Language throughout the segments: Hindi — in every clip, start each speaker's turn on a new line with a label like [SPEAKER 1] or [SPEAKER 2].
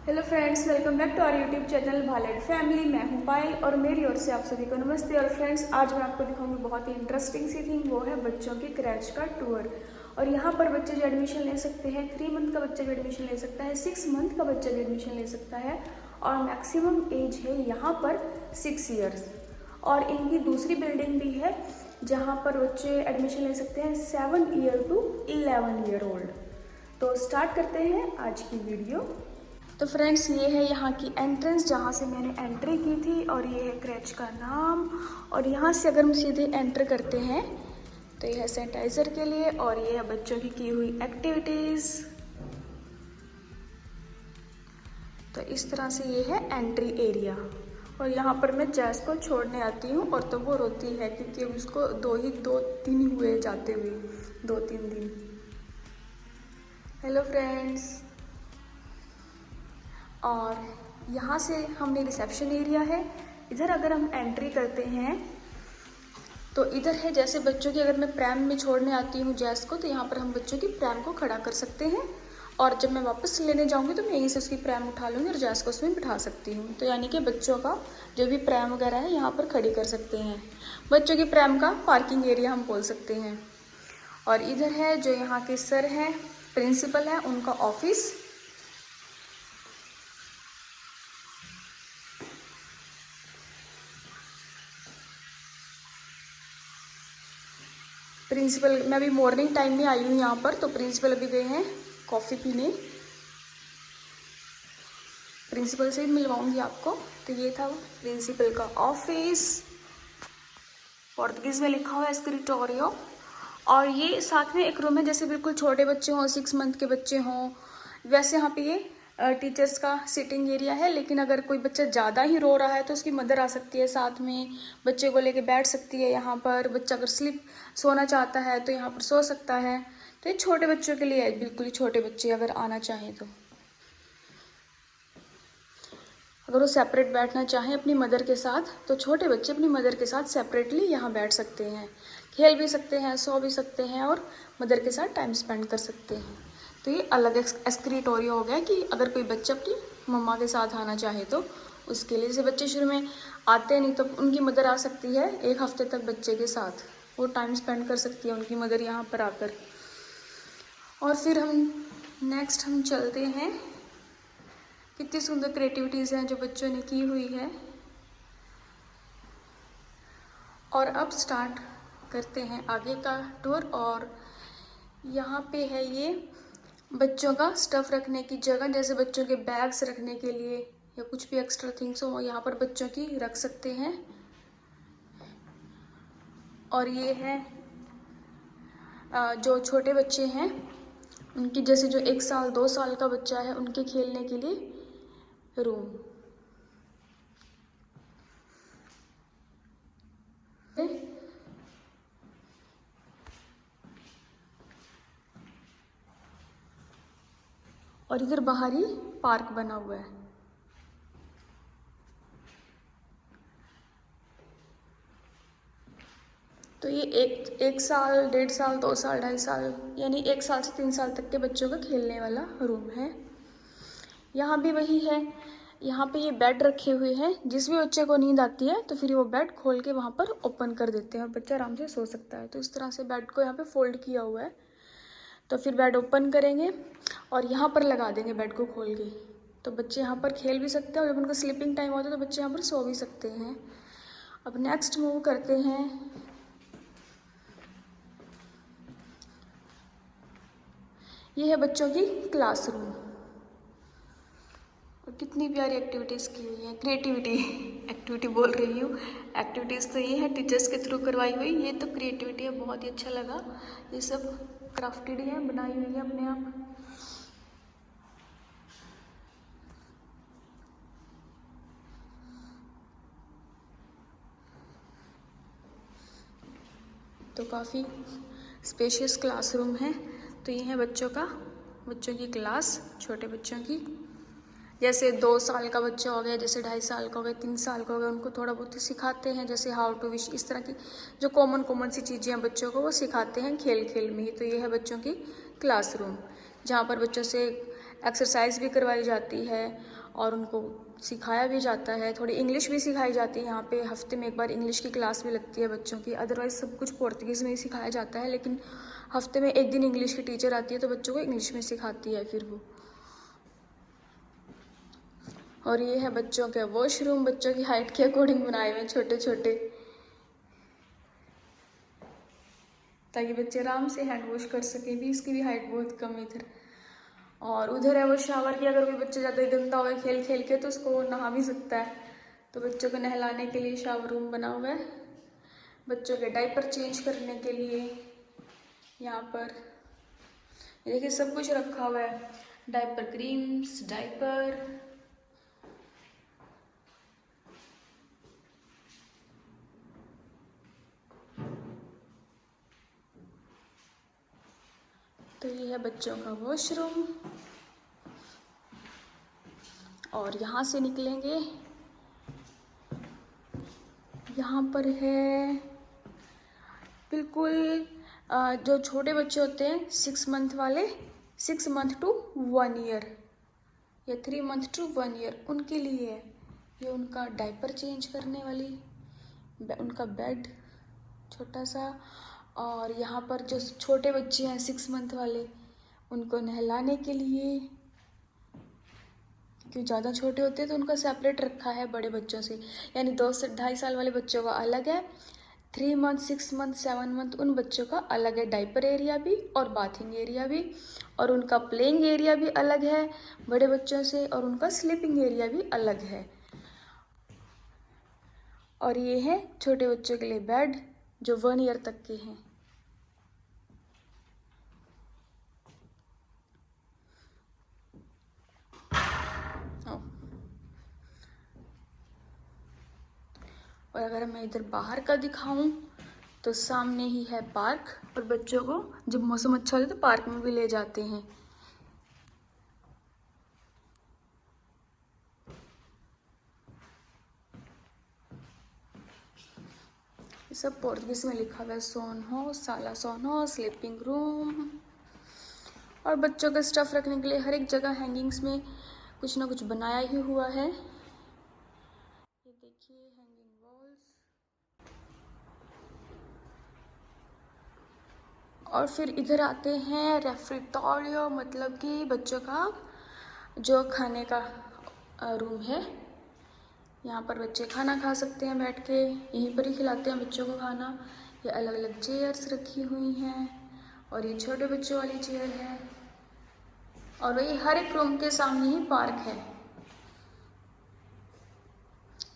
[SPEAKER 1] Hello friends, welcome back to our YouTube channel भालेड फैमिली। मैं हूं पायल और मेरी ओर से आप सभी को नमस्ते। और फ्रेंड्स, आज मैं आपको दिखाऊंगी बहुत ही इंटरेस्टिंग सी थिंग, वो है बच्चों की क्रैच का टूर। और यहाँ पर बच्चे जो एडमिशन ले सकते हैं, 3 मंथ का बच्चा भी एडमिशन ले सकता है, 6 मंथ का बच्चा भी एडमिशन ले सकता है और मैक्सिमम एज है यहाँ पर 6 ईयर्स। और इनकी दूसरी बिल्डिंग भी है जहाँ पर बच्चे एडमिशन ले सकते हैं 7 ईयर टू 11 ईयर ओल्ड। तो स्टार्ट करते हैं आज की वीडियो। तो फ्रेंड्स, ये है यहाँ की एंट्रेंस जहाँ से मैंने एंट्री की थी और ये है क्रैच का नाम। और यहाँ से अगर हम सीधे एंटर करते हैं तो ये है सैनिटाइज़र के लिए और ये है बच्चों की हुई एक्टिविटीज़। तो इस तरह से ये है एंट्री एरिया। और यहाँ पर मैं जैस को छोड़ने आती हूँ और तो वो रोती है क्योंकि उसको दो तीन हुए जाते हुए 2-3 दिन। हेलो फ्रेंड्स, और यहाँ से हमने रिसेप्शन एरिया है। इधर अगर हम एंट्री करते हैं तो इधर है जैसे बच्चों की, अगर मैं प्रैम में छोड़ने आती हूँ जैस को, तो यहाँ पर हम बच्चों की प्रैम को खड़ा कर सकते हैं और जब मैं वापस लेने जाऊँगी तो मैं यहीं से उसकी प्रैम उठा लूँगी और जैस को उसमें बिठा सकती हूँ। तो यानी कि बच्चों का जो भी प्रैम वगैरह है यहाँ पर खड़ी कर सकते हैं। बच्चों की प्रैम का पार्किंग एरिया हम बोल सकते हैं। और इधर है जो यहाँ के सर हैं, प्रिंसिपल है, उनका ऑफिस। प्रिंसिपल, मैं अभी मॉर्निंग टाइम में आई हूँ यहाँ पर, तो प्रिंसिपल अभी गए हैं कॉफ़ी पीने। प्रिंसिपल से ही मिलवाऊंगी आपको। तो ये था प्रिंसिपल का ऑफिस, पोर्तुगीज़ में लिखा हुआ है एस्क्रिटोरियो। और ये साथ में एक रूम है, जैसे बिल्कुल छोटे बच्चे हों, 6 मंथ के बच्चे हों, वैसे यहाँ पे ये टीचर्स का सिटिंग एरिया है। लेकिन अगर कोई बच्चा ज़्यादा ही रो रहा है तो उसकी मदर आ सकती है साथ में, बच्चे को लेके बैठ सकती है यहाँ पर। बच्चा अगर सोना चाहता है तो यहाँ पर सो सकता है। तो ये छोटे बच्चों के लिए है, बिल्कुल ही छोटे बच्चे अगर आना चाहें तो। अगर वो सेपरेट बैठना चाहें अपनी मदर के साथ तो छोटे बच्चे अपनी मदर के साथ सेपरेटली यहाँ बैठ सकते हैं, खेल भी सकते हैं, सो भी सकते हैं और मदर के साथ टाइम स्पेंड कर सकते हैं। तो ये अलग एस्क्रिटोरियो हो गया कि अगर कोई बच्चा अपनी मम्मा के साथ आना चाहे तो उसके लिए। जैसे बच्चे शुरू में आते नहीं तो उनकी मदर आ सकती है 1 हफ्ते तक बच्चे के साथ, वो टाइम स्पेंड कर सकती है उनकी मदर यहाँ पर आकर। और फिर हम नेक्स्ट हम चलते हैं। कितनी सुंदर क्रिएटिविटीज़ हैं जो बच्चों ने की हुई है। और अब स्टार्ट करते हैं आगे का टूर। और यहाँ पे है ये बच्चों का स्टफ़ रखने की जगह, जैसे बच्चों के बैग्स रखने के लिए या कुछ भी एक्स्ट्रा थिंग्स हो यहाँ पर बच्चों की रख सकते हैं। और ये है जो छोटे बच्चे हैं उनकी, जैसे जो 1 साल 2 साल का बच्चा है उनके खेलने के लिए रूम। और इधर बाहर ही पार्क बना हुआ है। तो ये एक साल 1.5 साल 2 साल 2.5 साल यानी 1 साल से 3 साल तक के बच्चों का खेलने वाला रूम है। यहाँ भी वही है, यहाँ पे ये बेड रखे हुए हैं। जिस भी बच्चे को नींद आती है तो फिर वो बेड खोल के वहाँ पर ओपन कर देते हैं और बच्चा आराम से सो सकता है। तो इस तरह से बेड को यहाँ पे फोल्ड किया हुआ है। तो फिर बेड ओपन करेंगे और यहाँ पर लगा देंगे बेड को खोल के, तो बच्चे यहाँ पर खेल भी सकते हैं और जब उनका स्लीपिंग टाइम होता है तो बच्चे यहाँ पर सो भी सकते हैं। अब नेक्स्ट मूव करते हैं। ये है बच्चों की क्लासरूम। और कितनी प्यारी एक्टिविटीज़ की हुई है, एक्टिविटी बोल रही हूँ, एक्टिविटीज़ तो ये है टीचर्स के थ्रू करवाई हुई। ये तो क्रिएटिविटी है, बहुत ही अच्छा लगा। ये सब क्राफ्टेड है, बनाई हुई है अपने आप। तो काफ़ी स्पेशियस क्लासरूम है। तो ये है बच्चों की क्लास, छोटे बच्चों की। जैसे 2 साल का बच्चा हो गया, जैसे 2.5 साल का हो गया, 3 साल का हो गया, उनको थोड़ा बहुत सिखाते हैं, जैसे हाउ टू विश, इस तरह की जो कॉमन सी चीज़ें हैं बच्चों को वो सिखाते हैं खेल खेल में ही। तो ये है बच्चों की क्लासरूम जहाँ पर बच्चों से एक्सरसाइज भी करवाई जाती है और उनको सिखाया भी जाता है, थोड़ी इंग्लिश भी सिखाई जाती है। यहाँ पे हफ्ते में एक बार इंग्लिश की क्लास भी लगती है बच्चों की, अदरवाइज़ सब कुछ पोर्तुगीज़ में ही सिखाया जाता है, लेकिन हफ्ते में एक दिन इंग्लिश की टीचर आती है तो बच्चों को इंग्लिश में सिखाती है फिर वो। और ये है बच्चों के वॉशरूम, बच्चों की हाइट के अकॉर्डिंग बनाए हुए हैं छोटे छोटे, ताकि बच्चे आराम से हैंड वॉश कर सकें भी। इसकी भी हाइट बहुत कम है इधर। और उधर है वो शावर की, अगर कोई बच्चा ज़्यादा गंदा हो खेल खेल के तो उसको नहा भी सकता है, तो बच्चों को नहलाने के लिए शावर रूम बना हुआ है। बच्चों के डायपर चेंज करने के लिए यहाँ पर देखिए सब कुछ रखा हुआ है, डायपर क्रीम्स, डायपर, तो ये है बच्चों का वॉशरूम। और यहाँ से निकलेंगे, यहाँ पर है बिल्कुल जो छोटे बच्चे होते हैं 6 मंथ वाले, 6 मंथ टू 1 ईयर या 3 मंथ टू 1 ईयर, उनके लिए है ये उनका डायपर चेंज करने वाली, उनका बेड छोटा सा। और यहाँ पर जो छोटे बच्चे हैं 6 मंथ वाले, उनको नहलाने के लिए, क्योंकि ज़्यादा छोटे होते हैं तो उनका सेपरेट रखा है बड़े बच्चों से, यानी 2 से 2.5 साल वाले बच्चों का अलग है, 3 मंथ, 6 मंथ, 7 मंथ उन बच्चों का अलग है डायपर एरिया भी और बाथिंग एरिया भी, और उनका प्लेइंग एरिया भी अलग है बड़े बच्चों से, और उनका स्लीपिंग एरिया भी अलग है। और ये है छोटे बच्चों के लिए बेड जो 1 ईयर तक के हैं। और अगर मैं इधर बाहर का दिखाऊं तो सामने ही है पार्क, और बच्चों को जब मौसम अच्छा होता है तो पार्क में भी ले जाते हैं। ये सब पोर्तुगीज में लिखा हुआ है, सोनहो, साला सोनहो, स्लीपिंग रूम। और बच्चों का स्टफ रखने के लिए हर एक जगह हैंगिंग्स में कुछ ना कुछ बनाया ही हुआ है। ये देखिए हैंगिंग वॉल्स। और फिर इधर आते हैं रेफ्रिटोरियो, मतलब कि बच्चों का जो खाने का रूम है। यहाँ पर बच्चे खाना खा सकते हैं बैठ के, यहीं पर ही खिलाते हैं बच्चों को खाना। ये अलग अलग चेयर्स रखी हुई हैं, और ये छोटे बच्चों वाली चेयर है। और वही हर एक रूम के सामने ही पार्क है।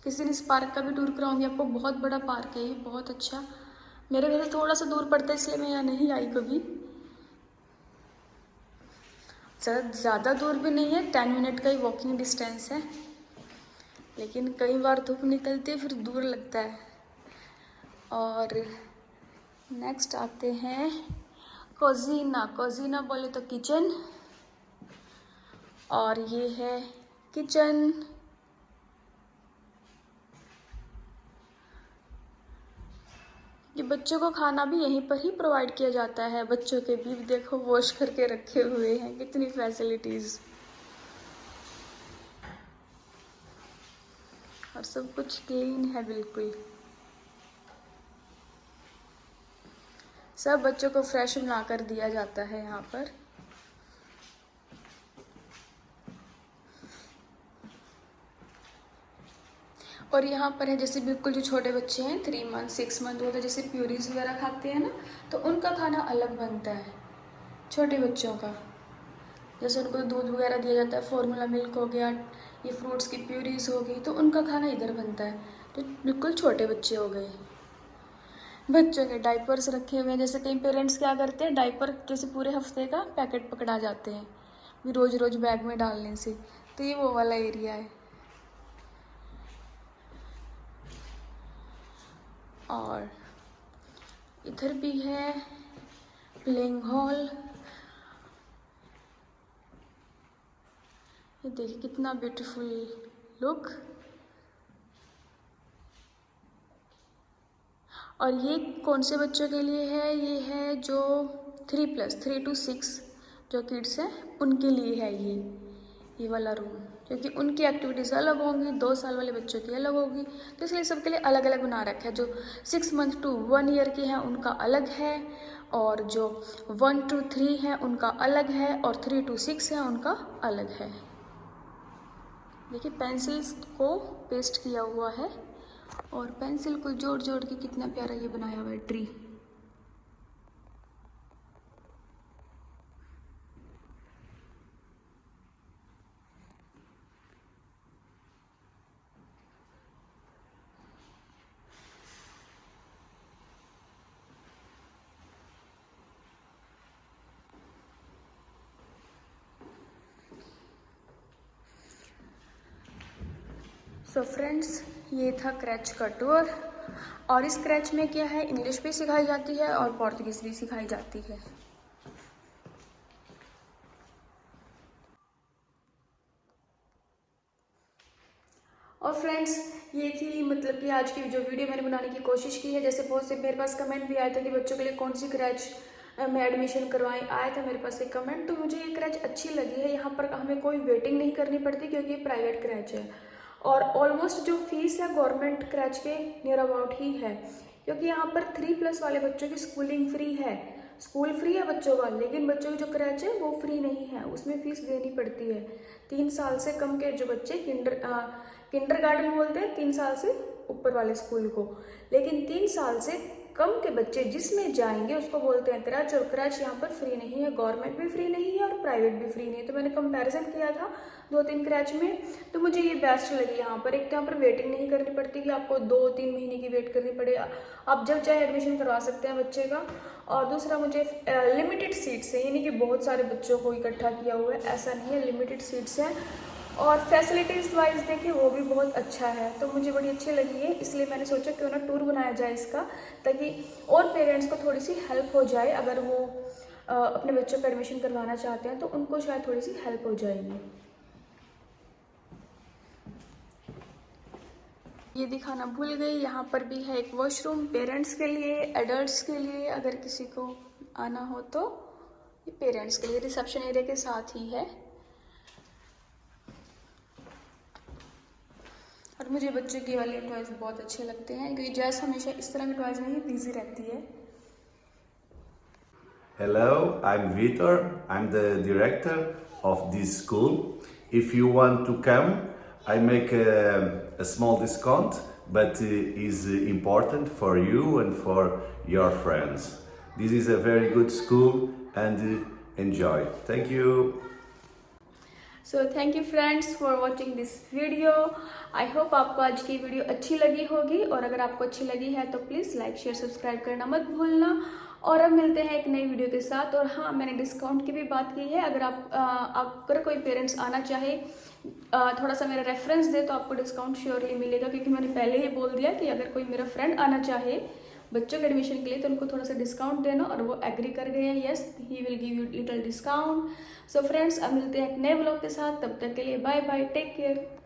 [SPEAKER 1] किसी दिन इस पार्क का भी टूर कराऊंगी आपको, बहुत बड़ा पार्क है ये, बहुत अच्छा। मेरे घर से थोड़ा सा दूर पड़ता है इसलिए मैं यहाँ नहीं आई कभी। ज़्यादा दूर भी नहीं है, 10 मिनट का ही वॉकिंग डिस्टेंस है, लेकिन कई बार धूप निकलती है फिर दूर लगता है। और नेक्स्ट आते हैं कोजीना। कोजीना बोले तो किचन, और ये है किचन। ये बच्चों को खाना भी यहीं पर ही प्रोवाइड किया जाता है। बच्चों के भी देखो वॉश करके रखे हुए हैं, कितनी फैसिलिटीज़, और सब कुछ क्लीन है बिल्कुल। सब बच्चों को फ्रेश बना कर दिया जाता है यहाँ पर। और यहाँ पर है जैसे बिल्कुल जो छोटे बच्चे हैं 3 मंथ 6 मंथ होते हैं, जैसे प्यूरीज वगैरह खाते हैं ना, तो उनका खाना अलग बनता है छोटे बच्चों का। जैसे उनको दूध वगैरह दिया जाता है, फॉर्मूला मिल्क हो गया, ये फ्रूट्स की प्यूरीज हो गई, तो उनका खाना इधर बनता है, तो बिल्कुल छोटे बच्चे हो गए। बच्चों के डाइपर्स रखे हुए हैं, जैसे कई पेरेंट्स क्या करते हैं, डाइपर जैसे पूरे हफ्ते का पैकेट पकड़ा जाते हैं भी रोज़ रोज़ बैग में डालने से, तो ये वो वाला एरिया है। और इधर भी है प्लेइंग हॉल। ये देखिए कितना ब्यूटीफुल लुक। और ये कौन से बच्चों के लिए है, ये है जो 3 to 6 जो किड्स हैं उनके लिए है ये वाला रूम। क्योंकि उनकी एक्टिविटीज़ अलग होंगी, 2 साल वाले बच्चों की अलग होगी, तो इसलिए सबके लिए अलग अलग बना रखा है। जो 6 मंथ टू 1 ईयर के हैं उनका अलग है, और जो 1 to 3 हैं उनका अलग है, और 3 to 6 हैं उनका अलग है। देखिए पेंसिल्स को पेस्ट किया हुआ है, और पेंसिल को जोड़ जोड़ के कितना प्यारा ये बनाया हुआ है ट्री। सो फ्रेंड्स, ये था क्रैच का टूर, और इस क्रैच में क्या है, इंग्लिश भी सिखाई जाती है और पोर्तुगीज़ भी सिखाई जाती है। और फ्रेंड्स, ये थी मतलब कि आज की जो वीडियो मैंने बनाने की कोशिश की है। जैसे बहुत से मेरे पास कमेंट भी आया था कि बच्चों के लिए कौन सी क्रैच में एडमिशन करवाएं, आया था मेरे पास एक कमेंट, तो मुझे ये क्रैच अच्छी लगी है। यहाँ पर हमें कोई वेटिंग नहीं करनी पड़ती क्योंकि ये प्राइवेट क्रैच है, और ऑलमोस्ट जो फीस है गवर्नमेंट क्रैच के नियर अबाउट ही है, क्योंकि यहाँ पर 3+ वाले बच्चों की स्कूलिंग फ्री है, स्कूल फ्री है बच्चों का, लेकिन बच्चों की जो क्रैच है वो फ्री नहीं है, उसमें फीस देनी पड़ती है। 3 साल से कम के जो बच्चे किंडरगार्टन बोलते हैं 3 साल से ऊपर वाले स्कूल को, लेकिन 3 साल से कम के बच्चे जिसमें जाएंगे उसको बोलते हैं क्रैच, और क्रैच यहाँ पर फ्री नहीं है, गवर्नमेंट भी फ्री नहीं है और प्राइवेट भी फ्री नहीं है। तो मैंने कंपैरिजन किया था 2-3 क्रैच में, तो मुझे ये बेस्ट लगी यहाँ पर। एक तो यहाँ पर वेटिंग नहीं करनी पड़ती कि आपको 2-3 महीने की वेट करनी पड़े, आप जब चाहे एडमिशन करवा सकते हैं बच्चे का। और दूसरा, मुझे लिमिटेड सीट्स है, यानी कि बहुत सारे बच्चों को इकट्ठा किया हुआ है, ऐसा नहीं है, लिमिटेड सीट्स हैं। और फैसिलिटीज़ वाइज देखिए वो भी बहुत अच्छा है, तो मुझे बड़ी अच्छी लगी है, इसलिए मैंने सोचा क्यों ना टूर बनाया जाए इसका, ताकि और पेरेंट्स को थोड़ी सी हेल्प हो जाए। अगर वो अपने बच्चों का एडमिशन करवाना चाहते हैं तो उनको शायद थोड़ी सी हेल्प हो जाएगी। ये दिखाना भूल गई, यहाँ पर भी है एक वॉशरूम पेरेंट्स के लिए, एडल्ट्स के लिए, अगर किसी को आना हो तो। ये पेरेंट्स के लिए रिसेप्शन एरिया के साथ ही है। और मुझे बच्चों के वाले टॉयज बहुत अच्छे लगते हैं, क्योंकि जैस हमेशा इस तरह के टॉयज में ही बिजी रहती है।
[SPEAKER 2] Hello, I'm Vitor. I'm the director of this school. If you want to come, I make a small discount, but is important for you and for your friends. This is a very good school and enjoy. Thank you.
[SPEAKER 1] So thank you friends for watching this video. I hope आपको आज की वीडियो अच्छी लगी होगी, और अगर आपको अच्छी लगी है तो प्लीज़ लाइक शेयर सब्सक्राइब करना मत भूलना। और अब मिलते हैं एक नई वीडियो के साथ। और हाँ, मैंने डिस्काउंट की भी बात की है, अगर अगर कोई पेरेंट्स आना चाहे, थोड़ा सा मेरा रेफरेंस दे तो आपको डिस्काउंट श्योरली मिलेगा, क्योंकि मैंने पहले ही बोल दिया कि अगर कोई मेरा फ्रेंड आना चाहे बच्चों के एडमिशन के लिए तो उनको थोड़ा सा डिस्काउंट देना, और वो एग्री कर गए हैं, yes he will give you little discount. So friends, अब मिलते हैं एक नए ब्लॉग के साथ, तब तक के लिए बाय बाय, टेक केयर।